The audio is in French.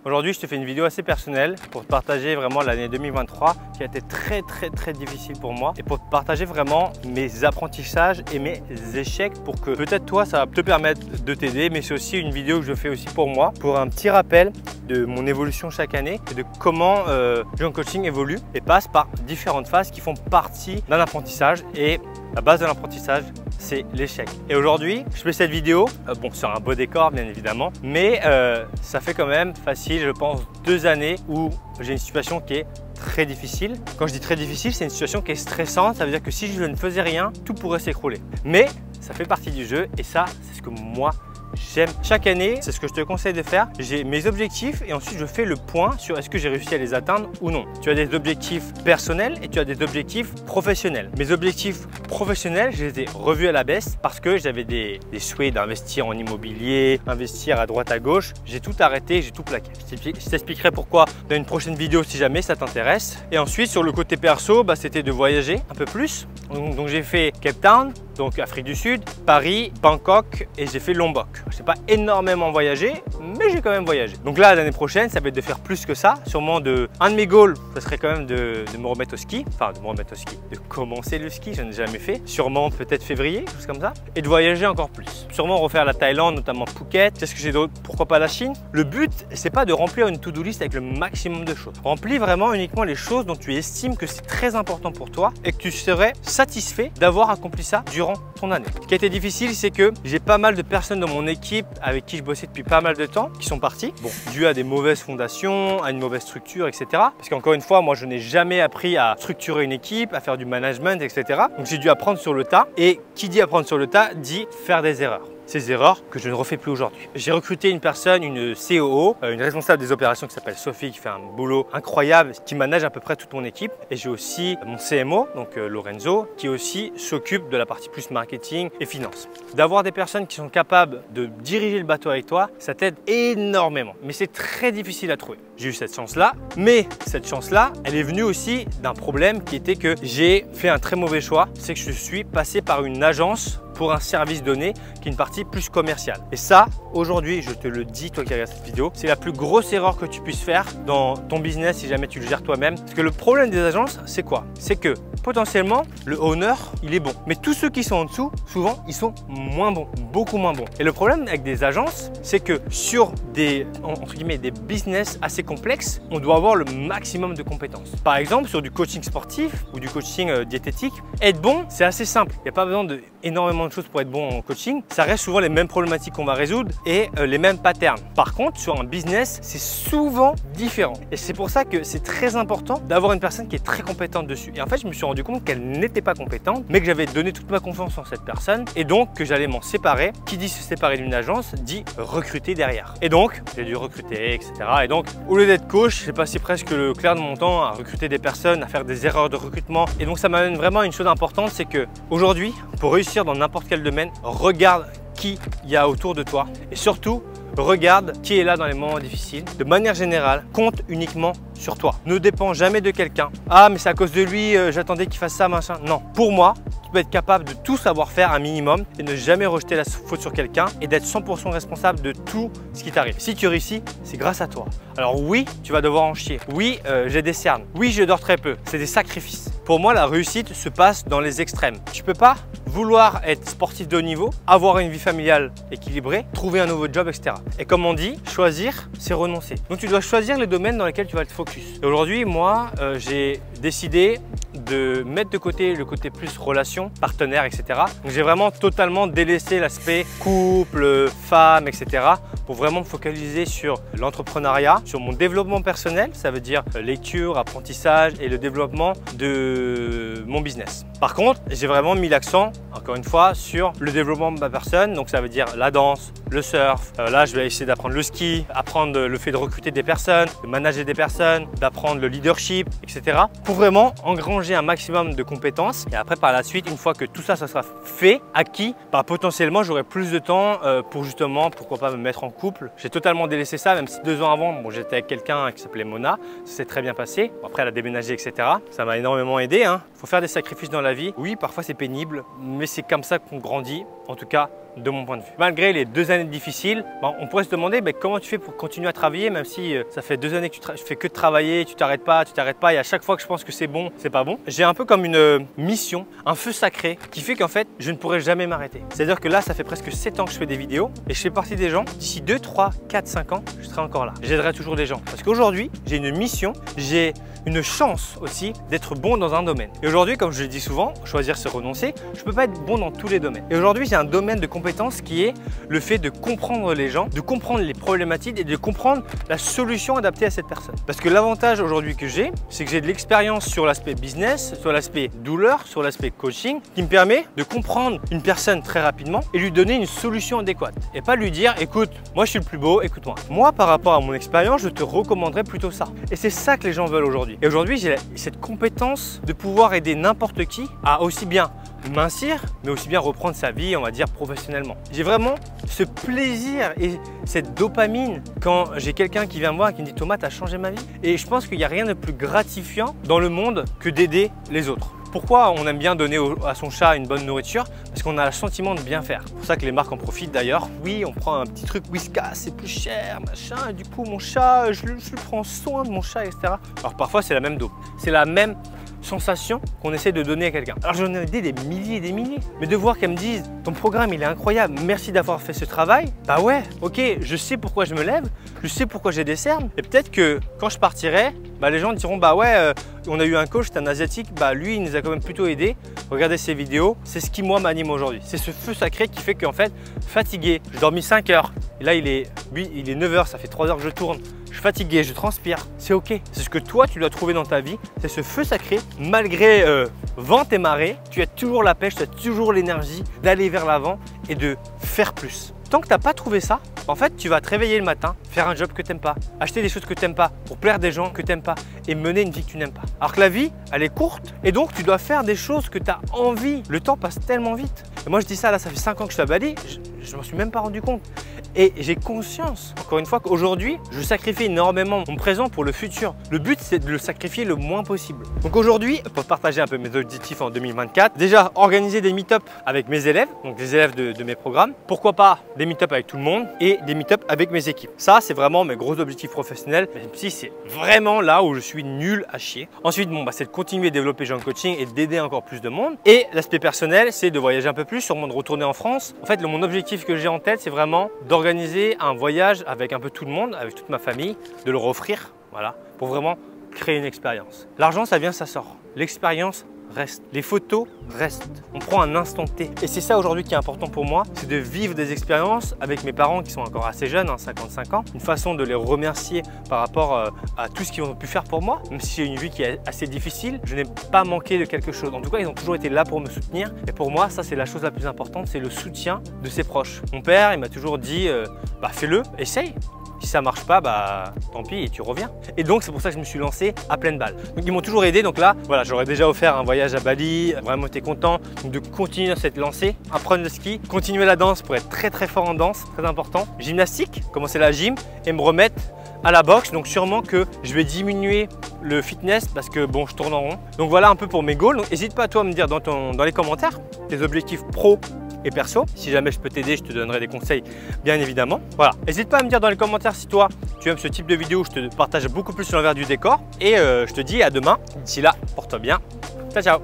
Aujourd'hui, je te fais une vidéo assez personnelle pour te partager vraiment l'année 2023 qui a été très difficile pour moi et pour te partager vraiment mes apprentissages et mes échecs pour que peut-être toi, ça va te permettre de t'aider, mais c'est aussi une vidéo que je fais aussi pour moi, pour un petit rappel de mon évolution chaque année et de comment Young Coaching évolue et passe par différentes phases qui font partie d'un apprentissage et la base de l'apprentissage, c'est l'échec. Et aujourd'hui, je fais cette vidéo, sur un beau décor bien évidemment, mais ça fait quand même facile, je pense, 2 années où j'ai une situation qui est très difficile. Quand je dis très difficile, c'est une situation qui est stressante, ça veut dire que si je ne faisais rien, tout pourrait s'écrouler. Mais ça fait partie du jeu et ça, c'est ce que moi, j'aime. Chaque année, c'est ce que je te conseille de faire. J'ai mes objectifs et ensuite je fais le point sur est-ce que j'ai réussi à les atteindre ou non. Tu as des objectifs personnels et tu as des objectifs professionnels. Mes objectifs professionnels, je les ai revus à la baisse parce que j'avais des souhaits d'investir en immobilier, investir à droite à gauche. J'ai tout arrêté, j'ai tout plaqué. Je t'expliquerai pourquoi dans une prochaine vidéo si jamais ça t'intéresse. Et ensuite, sur le côté perso, c'était de voyager un peu plus. Donc j'ai fait Cape Town, donc Afrique du Sud, Paris, Bangkok et j'ai fait Lombok. Je n'ai pas énormément voyagé, mais j'ai quand même voyagé. Donc là, l'année prochaine, ça va être de faire plus que ça. Sûrement un de mes goals, ça serait quand même de me remettre au ski. Enfin, de me remettre au ski, de commencer le ski, je n'ai jamais fait. Sûrement peut-être février, chose comme ça. Et de voyager encore plus. Sûrement refaire la Thaïlande, notamment Phuket. Qu'est-ce que j'ai d'autre? Pourquoi pas la Chine? Le but, c'est pas de remplir une to-do list avec le maximum de choses. Remplis vraiment uniquement les choses dont tu estimes que c'est très important pour toi et que tu serais satisfait d'avoir accompli ça durant ton année. Ce qui a été difficile, c'est que j'ai pas mal de personnes dans mon équipe avec qui je bossais depuis pas mal de temps qui sont partis. Dû à des mauvaises fondations, à une mauvaise structure, etc. Parce qu'encore une fois, moi, je n'ai jamais appris à structurer une équipe, à faire du management, etc. Donc, j'ai dû apprendre sur le tas. Et qui dit apprendre sur le tas, dit faire des erreurs. Ces erreurs que je ne refais plus aujourd'hui. J'ai recruté une personne, une COO, une responsable des opérations qui s'appelle Sophie, qui fait un boulot incroyable, qui manage à peu près toute mon équipe. Et j'ai aussi mon CMO, donc Lorenzo, qui aussi s'occupe de la partie plus marketing et finance. D'avoir des personnes qui sont capables de diriger le bateau avec toi, ça t'aide énormément. Mais c'est très difficile à trouver. J'ai eu cette chance-là, mais cette chance-là, elle est venue aussi d'un problème qui était que j'ai fait un très mauvais choix. C'est que je suis passé par une agence pour un service donné qui est une partie plus commerciale. Et ça, aujourd'hui, je te le dis, toi qui regardes cette vidéo, c'est la plus grosse erreur que tu puisses faire dans ton business si jamais tu le gères toi-même. Parce que le problème des agences, c'est quoi? C'est que potentiellement, le owner, il est bon. Mais tous ceux qui sont en dessous, souvent, ils sont moins bons, beaucoup moins bons. Et le problème avec des agences, c'est que sur des, entre guillemets, des business assez complexes, on doit avoir le maximum de compétences. Par exemple, sur du coaching sportif ou du coaching diététique, être bon, c'est assez simple. Il n'y a pas besoin d'énormément de choses pour être bon en coaching. Ça reste souvent les mêmes problématiques qu'on va résoudre et les mêmes patterns. Par contre, sur un business, c'est souvent différent. Et c'est pour ça que c'est très important d'avoir une personne qui est très compétente dessus. Et en fait, je me suis rendu compte qu'elle n'était pas compétente, mais que j'avais donné toute ma confiance en cette personne et donc que j'allais m'en séparer. Qui dit se séparer d'une agence dit recruter derrière. Et donc, j'ai dû recruter, etc. Et donc, au lieu d'être coach, j'ai passé presque le clair de mon temps à recruter des personnes, à faire des erreurs de recrutement. Et donc, ça m'amène vraiment à une chose importante, c'est que aujourd'hui, pour réussir dans n'importe quel domaine, regarde qui il y a autour de toi et surtout, regarde qui est là dans les moments difficiles. De manière générale, compte uniquement sur toi. Ne dépends jamais de quelqu'un. Ah, mais c'est à cause de lui, j'attendais qu'il fasse ça, machin. Non. Pour moi, tu peux être capable de tout savoir faire un minimum et ne jamais rejeter la faute sur quelqu'un et d'être 100% responsable de tout ce qui t'arrive. Si tu réussis, c'est grâce à toi. Alors oui, tu vas devoir en chier. Oui, j'ai des cernes. Oui, je dors très peu. C'est des sacrifices. Pour moi, la réussite se passe dans les extrêmes. Tu peux pas vouloir être sportif de haut niveau, avoir une vie familiale équilibrée, trouver un nouveau job, etc. Et comme on dit, choisir, c'est renoncer. Donc tu dois choisir les domaines dans lesquels tu vas te focus. Et aujourd'hui, moi, j'ai décidé de mettre de côté le côté plus relation, partenaire, etc. Donc j'ai vraiment totalement délaissé l'aspect couple, femme, etc. pour vraiment me focaliser sur l'entrepreneuriat, sur mon développement personnel, ça veut dire lecture, apprentissage et le développement de mon business. Par contre, j'ai vraiment mis l'accent, encore une fois, sur le développement de ma personne. Donc ça veut dire la danse, le surf. Là, je vais essayer d'apprendre le ski, apprendre le fait de recruter des personnes, de manager des personnes, d'apprendre le leadership, etc. pour vraiment engranger un maximum de compétences. Et après, par la suite, une fois que tout ça, ça sera fait, acquis, potentiellement, j'aurai plus de temps pour justement, pourquoi pas me mettre en couple. J'ai totalement délaissé ça, même si 2 ans avant, j'étais avec quelqu'un qui s'appelait Mona. Ça s'est très bien passé. Après, elle a déménagé, etc. Ça m'a énormément aidé. Il faut faire des sacrifices dans la vie. Oui, parfois c'est pénible, mais c'est comme ça qu'on grandit. en tout cas de mon point de vue. Malgré les 2 années difficiles, on pourrait se demander comment tu fais pour continuer à travailler, même si ça fait 2 années que tu fais que de travailler, tu t'arrêtes pas et à chaque fois que je pense que c'est bon, c'est pas bon. J'ai un peu comme une mission, un feu sacré qui fait qu'en fait, je ne pourrai jamais m'arrêter. C'est-à-dire que là, ça fait presque 7 ans que je fais des vidéos et je fais partie des gens, d'ici 2, 3, 4, 5 ans, je serai encore là. J'aiderai toujours des gens. Parce qu'aujourd'hui, j'ai une mission, j'ai une chance aussi d'être bon dans un domaine. Et aujourd'hui, comme je le dis souvent, choisir c'est renoncer, je ne peux pas être bon dans tous les domaines. Et aujourd'hui, j'ai un domaine de compétence qui est le fait de comprendre les gens, de comprendre les problématiques et de comprendre la solution adaptée à cette personne. Parce que l'avantage aujourd'hui que j'ai, c'est que j'ai de l'expérience sur l'aspect business, sur l'aspect douleur, sur l'aspect coaching, qui me permet de comprendre une personne très rapidement et lui donner une solution adéquate. Et pas lui dire, écoute, moi je suis le plus beau, écoute-moi. Moi, par rapport à mon expérience, je te recommanderais plutôt ça. Et c'est ça que les gens veulent aujourd'hui. Et aujourd'hui, j'ai cette compétence de pouvoir aider n'importe qui à aussi bien mincir, mais aussi bien reprendre sa vie, on va dire, professionnellement. J'ai vraiment ce plaisir et cette dopamine quand j'ai quelqu'un qui vient me voir et qui me dit « Thomas, tu as changé ma vie ». Et je pense qu'il n'y a rien de plus gratifiant dans le monde que d'aider les autres. Pourquoi on aime bien donner à son chat une bonne nourriture? Parce qu'on a le sentiment de bien faire. C'est pour ça que les marques en profitent d'ailleurs. Oui, on prend un petit truc Whiskas, c'est plus cher, machin, et du coup mon chat, je prends soin de mon chat, etc. Alors parfois c'est la même dope, c'est la même sensation qu'on essaie de donner à quelqu'un. Alors j'en ai aidé des milliers et des milliers, mais de voir qu'elles me disent ton programme il est incroyable, merci d'avoir fait ce travail, bah ouais, ok, je sais pourquoi je me lève, je sais pourquoi j'ai des cernes, et peut-être que quand je partirai, les gens diront bah ouais, on a eu un coach, c'est un asiatique, bah lui il nous a quand même plutôt aidé, regardez ses vidéos, c'est ce qui moi m'anime aujourd'hui, c'est ce feu sacré qui fait qu'en fait, fatigué, j'ai dormi 5 heures, et là il est 9 heures, ça fait 3 heures que je tourne, je suis fatigué, je transpire, c'est ok. C'est ce que toi tu dois trouver dans ta vie, c'est ce feu sacré. Malgré vent et marée, tu as toujours la pêche, tu as toujours l'énergie d'aller vers l'avant et de faire plus. Tant que tu n'as pas trouvé ça, en fait tu vas te réveiller le matin, faire un job que tu n'aimes pas, acheter des choses que tu n'aimes pas, pour plaire des gens que tu n'aimes pas et mener une vie que tu n'aimes pas. Alors que la vie, elle est courte et donc tu dois faire des choses que tu as envie. Le temps passe tellement vite. Et moi je dis ça, là ça fait 5 ans que je suis à Bali, je m'en suis même pas rendu compte. Et j'ai conscience, encore une fois, qu'aujourd'hui, je sacrifie énormément mon présent pour le futur. Le but, c'est de le sacrifier le moins possible. Donc aujourd'hui, pour partager un peu mes objectifs en 2024, déjà organiser des meet-up avec mes élèves, donc les élèves de mes programmes. Pourquoi pas des meet-up avec tout le monde et des meet-up avec mes équipes. Ça, c'est vraiment mes gros objectifs professionnels, même si c'est vraiment là où je suis nul à chier. Ensuite, c'est de continuer à développer Jean Coaching et d'aider encore plus de monde. Et l'aspect personnel, c'est de voyager un peu plus, sûrement de retourner en France. En fait, mon objectif que j'ai en tête, c'est vraiment d'organiser un voyage avec un peu tout le monde, avec toute ma famille, de leur offrir, voilà, pour vraiment créer une expérience. L'argent, ça vient, ça sort. L'expérience reste. Les photos restent. On prend un instant T. Et c'est ça aujourd'hui qui est important pour moi, c'est de vivre des expériences avec mes parents qui sont encore assez jeunes, 55 ans. Une façon de les remercier par rapport à tout ce qu'ils ont pu faire pour moi. Même si j'ai une vie qui est assez difficile, je n'ai pas manqué de quelque chose. En tout cas, ils ont toujours été là pour me soutenir. Et pour moi, ça c'est la chose la plus importante, c'est le soutien de ses proches. Mon père, il m'a toujours dit, fais-le, essaye. Si ça marche pas, tant pis et tu reviens. Et donc c'est pour ça que je me suis lancé à pleine balle. Donc ils m'ont toujours aidé. Donc là, voilà, j'aurais déjà offert un voyage à Bali. Vraiment été content. Donc de continuer dans cette lancée, apprendre le ski, continuer la danse pour être très très fort en danse, très important. Gymnastique, commencer la gym et me remettre à la boxe. Donc sûrement que je vais diminuer le fitness parce que je tourne en rond. Donc voilà un peu pour mes goals. N'hésite pas toi à me dire dans les commentaires tes objectifs pro et perso. Si jamais je peux t'aider, je te donnerai des conseils, bien évidemment. Voilà, n'hésite pas à me dire dans les commentaires si toi, tu aimes ce type de vidéo où je te partage beaucoup plus l'envers du décor. Et je te dis à demain. D'ici là, porte-toi bien. Ciao, ciao.